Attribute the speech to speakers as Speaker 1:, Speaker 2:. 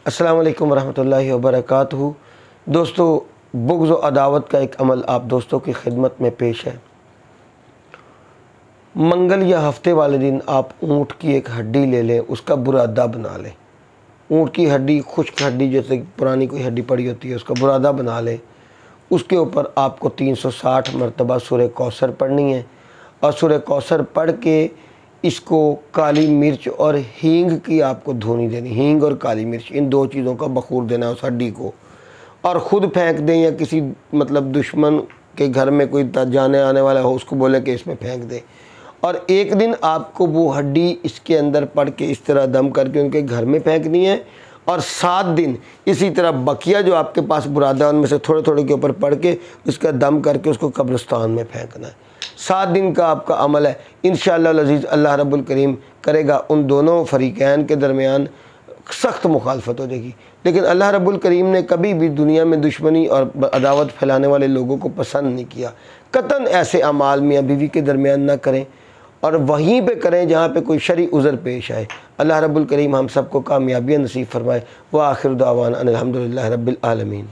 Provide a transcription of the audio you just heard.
Speaker 1: السلام علیکم ورحمۃ اللہ وبرکاتہ۔ دوستو، بغض و عداوت کا ایک عمل آپ دوستوں کی خدمت میں پیش ہے۔ منگل یا ہفتے والے دن آپ اونٹ کی ایک ہڈی لے لیں، اس کا برادہ بنا لیں۔ اونٹ کی ہڈی، خشک ہڈی، جیسے پرانی کوئی ہڈی پڑی ہوتی ہے، اس کا برادہ بنا لیں۔ اس کے اوپر آپ کو 360 مرتبہ سورہ کوثر پڑھنی ہے، اور سورہ کوثر پڑھ کے اس کو کالی مرچ اور ہینگ کی آپ کو دھونی دینی، ہینگ اور کالی مرچ، ان دو چیزوں کا بخور دینا ہے اس ہڈی کو، اور خود پھینک دیں یا کسی دشمن کے گھر میں کوئی جانے آنے والا ہو اس کو بولے کہ اس میں پھینک دیں۔ اور ایک دن آپ کو وہ ہڈی اس کے اندر پڑھ کے اس طرح دم کر کے ان کے گھر میں پھینکنی ہے، اور 7 دن اسی طرح بقیہ جو آپ کے پاس برادہ ان میں سے تھوڑے تھوڑے کے اوپر پڑھ کے اس کا دم کر کے اس کو قبرستان میں پھینکنا ہے۔ 7 دن کا آپ کا عمل ہے، انشاءاللہ العزیز اللہ رب الکریم کرے گا ان دونوں فریقین کے درمیان سخت مخالفت ہو جائے گی، لیکن اللہ رب الکریم نے کبھی بھی دنیا میں دشمنی اور عداوت پھیلانے والے لوگوں کو پسند نہیں کیا۔ قطعاً ایسے اعمال میاں بیوی کے درمیان نہ کریں، اور وہیں پہ کریں جہاں پہ کوئی شرعی عذر پیش آئے۔ اللہ رب الکریم ہم سب کو کامیابی نصیب فرمائے۔ وآخر دعوانا ان الحمدللہ رب العالمین۔